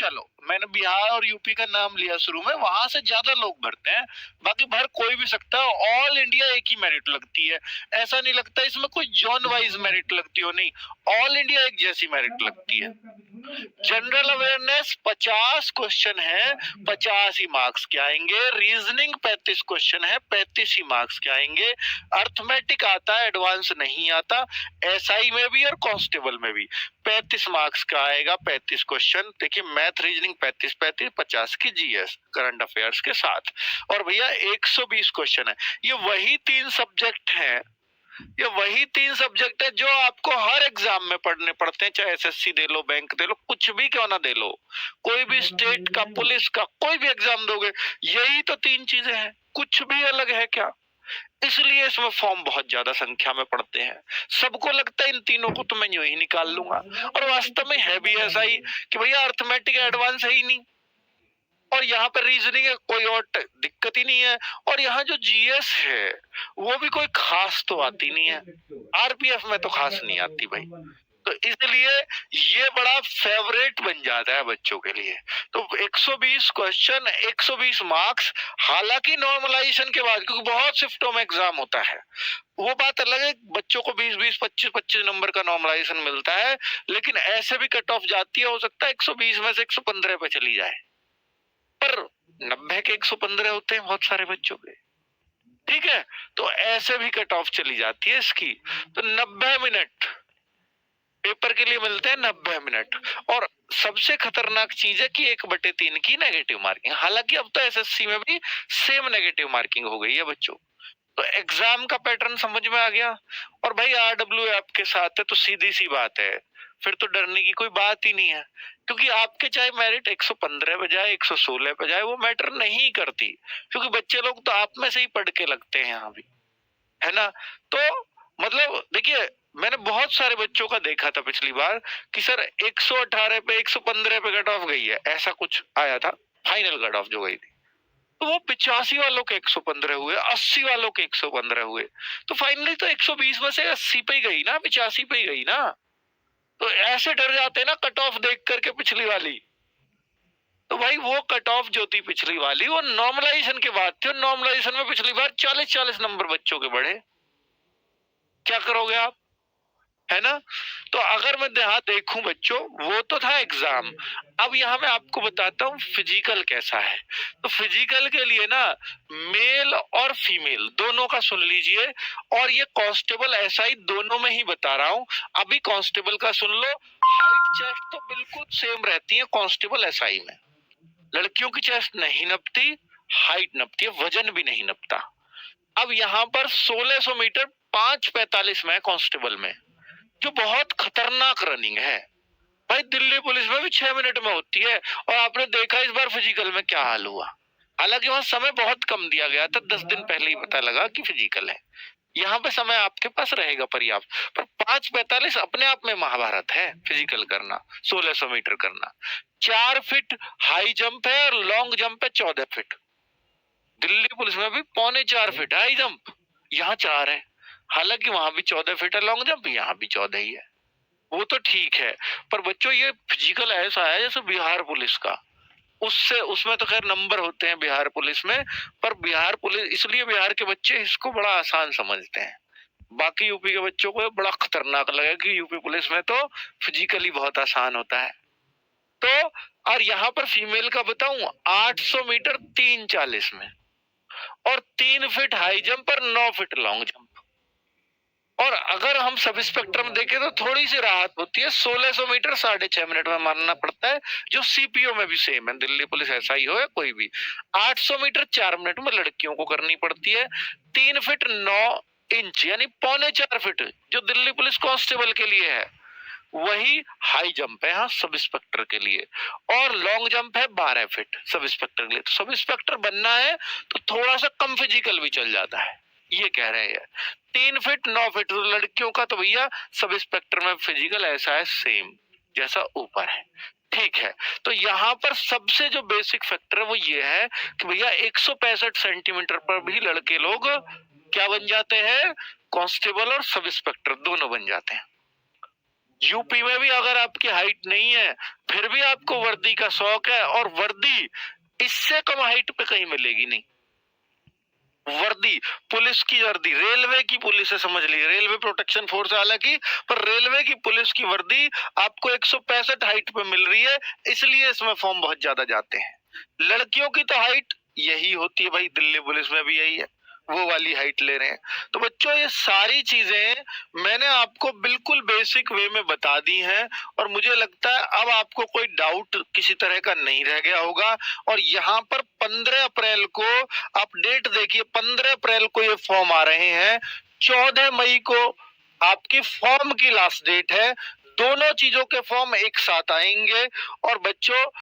चलो मैंने बिहार और यूपी का नाम लिया शुरू में, वहां से ज्यादा लोग भरते हैं, बाकी भर कोई भी सकता है। ऑल इंडिया एक ही मेरिट लगती है, ऐसा नहीं लगता इसमें कोई जोन वाइज मेरिट लगती हो, नहीं, ऑल इंडिया एक जैसी मेरिट लगती है। जनरल अवेयरनेस 50 क्वेश्चन है, 50 ही मार्क्स के आएंगे। रीजनिंग 35 क्वेश्चन है, 35 ही मार्क्स के आएंगे। अर्थमेटिक आता है, एडवांस नहीं आता। एसआई में भी और कांस्टेबल में भी 35 मार्क्स का आएगा, 35 क्वेश्चन। देखिए मैथ रीजनिंग 35 35, 50 की जीएस करंट अफेयर्स के साथ। और भैया 120 क्वेश्चन है। ये वही 3 सब्जेक्ट हैं, ये वही 3 सब्जेक्ट है जो आपको हर एग्जाम में पढ़ने पड़ते हैं, चाहे एसएससी दे लो, बैंक दे लो, कुछ भी क्यों ना दे लो, कोई भी स्टेट का, पुलिस का, कोई भी एग्जाम दोगे, यही तो 3 चीजें हैं, कुछ भी अलग है क्या? इसलिए इसमें फॉर्म बहुत ज्यादा संख्या में पड़ते हैं। सबको लगता है इन तीनों को तो मैं यूं ही निकाल लूंगा, और वास्तव में है भी ऐसा ही कि भैया अर्थमेटिक एडवांस है ही नहीं, और यहाँ पर रीजनिंग है, कोई और दिक्कत ही नहीं है। और यहाँ जो जीएस है वो भी कोई खास तो आती नहीं है, आरपीएफ में तो खास नहीं आती भाई, तो इसलिए ये बड़ा फेवरेट बन जाता है बच्चों के लिए। तो 120 क्वेश्चन, 120 मार्क्स, हालांकि नॉर्मलाइजेशन के बाद, क्योंकि बहुत शिफ्टों में एग्जाम होता है, वो बात अलग है, बच्चों को 20-20, 25-25 नंबर का नॉर्मलाइजेशन मिलता है, लेकिन ऐसे भी कट ऑफ जाती है, हो सकता है 120 में से 115 पे चली जाए, पर 90 के 115 होते हैं बहुत सारे बच्चों के, ठीक है, तो ऐसे भी कट ऑफ चली जाती है इसकी। तो 90 मिनट पेपर के लिए मिलते हैं, 90 मिनट। और सबसे खतरनाक चीज है कि 1/3 की नेगेटिव मार्किंग, हालांकि अब तो एसएससी में भी सेम नेगेटिव मार्किंग हो गई है बच्चों। तो एग्जाम का पैटर्न समझ में आ गया। और भाई आरडब्ल्यू आपके साथ है तो सीधी सी बात है, फिर तो डरने की कोई बात ही नहीं है, क्योंकि आपके चाहे मेरिट 115 पे जाए, 116 पे जाए, वो मैटर नहीं करती, क्योंकि बच्चे लोग तो आप में से ही पढ़ के लगते हैं यहाँ भी, है ना। तो मतलब देखिए मैंने बहुत सारे बच्चों का देखा था पिछली बार कि सर 118 पे 115 पे कट ऑफ गई है, ऐसा कुछ आया था, फाइनल कट ऑफ जो गई थी, तो वो 85 वालों के 115 हुए, 80 वालों के 115 हुए, तो फाइनली तो 120 में से 80 पे ही गई ना, 85 पे ही गई ना। तो ऐसे डर जाते हैं ना कट ऑफ देख करके पिछली वाली, तो भाई वो कट ऑफ जो थी पिछली वाली वो नॉर्मलाइजेशन के बाद थी, और नॉर्मलाइजेशन में पिछली बार 40-40 नंबर बच्चों के बढ़े, क्या करोगे आप, है ना। तो अगर मैं यहाँ देखूं बच्चों, वो तो था एग्जाम, अब यहाँ मैं आपको बताता हूँ फिजिकल कैसा है। तो फिजिकल के लिए ना मेल और फीमेल दोनों का सुन लीजिए, और ये कांस्टेबल एसआई दोनों में ही बता रहा हूँ। अभी कांस्टेबल का सुन लो, हाइट चेस्ट तो बिल्कुल सेम रहती है कांस्टेबल एसआई में, लड़कियों की चेस्ट नहीं नपती, हाइट नपती है, वजन भी नहीं नपता। अब यहाँ पर 1600 मीटर 5:45 में कांस्टेबल में, जो बहुत खतरनाक रनिंग है भाई, दिल्ली पुलिस में भी 6 मिनट में होती है। और आपने देखा इस बार फिजिकल में क्या हाल हुआ, हालांकि वहां समय बहुत कम दिया गया था, 10 दिन पहले ही पता लगा कि फिजिकल है, यहाँ पे समय आपके पास रहेगा पर्याप्त, पर 5:45 अपने आप में महाभारत है फिजिकल करना, 1600 मीटर करना। 4 फीट हाई जंप है और लॉन्ग जंप है 14 फीट, दिल्ली पुलिस में भी 3.25 फीट हाई जंप, यहाँ 4 है, हालांकि वहां भी 14 फीट है लॉन्ग जंप, यहाँ भी 14 ही है, वो तो ठीक है। पर बच्चों ये फिजिकल ऐसा है जैसे बिहार पुलिस का, उससे उसमें तो खैर नंबर होते हैं बिहार पुलिस में, पर बिहार पुलिस इसलिए बिहार के बच्चे इसको बड़ा आसान समझते हैं, बाकी यूपी के बच्चों को बड़ा खतरनाक लगे कि यूपी पुलिस में तो फिजिकली बहुत आसान होता है। तो और यहाँ पर फीमेल का बताऊं, 800 मीटर 3:40 में, और 3 फीट हाई जंप और 9 फीट लॉन्ग जंप। और अगर हम सब स्पेक्ट्रम देखें तो थोड़ी सी राहत होती है, 1600 मीटर 6.5 मिनट में मारना पड़ता है, जो सीपीओ में भी सेम है, दिल्ली पुलिस ऐसा ही हो या कोई भी। 800 मीटर 4 मिनट में लड़कियों को करनी पड़ती है। 3 फीट 9 इंच यानी 3.25 फीट जो दिल्ली पुलिस कांस्टेबल के लिए है, वही हाई जंप है हाँ सब इंस्पेक्टर के लिए, और लॉन्ग जंप है 12 फीट सब इंस्पेक्टर के लिए। तो सब इंस्पेक्टर बनना है तो थोड़ा सा कम फिजिकल भी चल जाता है, ये कह रहे हैं। 3 फीट 9 फीट तो लड़कियों का, तो भैया सब इंस्पेक्टर में फिजिकल ऐसा है सेम जैसा ऊपर है, ठीक है। तो यहाँ पर सबसे जो बेसिक फैक्टर है वो ये है कि भैया 165 सेंटीमीटर पर भी लड़के लोग क्या बन जाते हैं, कांस्टेबल और सब इंस्पेक्टर दोनों बन जाते हैं। यूपी में भी अगर आपकी हाइट नहीं है, फिर भी आपको वर्दी का शौक है, और वर्दी इससे कम हाइट पे कहीं मिलेगी नहीं। वर्दी, पुलिस की वर्दी, रेलवे की पुलिस है, समझ लीजिए, रेलवे प्रोटेक्शन फोर्स है हालांकि, पर रेलवे की पुलिस की वर्दी आपको 165 हाइट पे मिल रही है, इसलिए इसमें फॉर्म बहुत ज्यादा जाते हैं। लड़कियों की तो हाइट यही होती है भाई, दिल्ली पुलिस में भी यही है, वो वाली हाइट ले रहे हैं। तो बच्चों, ये सारी चीजें मैंने आपको बिल्कुल बेसिक वे में बता दी हैं, और मुझे लगता है अब आपको कोई डाउट किसी तरह का नहीं रह गया होगा। और यहाँ पर 15 अप्रैल को आप डेट देखिए, 15 अप्रैल को ये फॉर्म आ रहे हैं, 14 मई को आपकी फॉर्म की लास्ट डेट है। दोनों चीजों के फॉर्म एक साथ आएंगे। और बच्चों,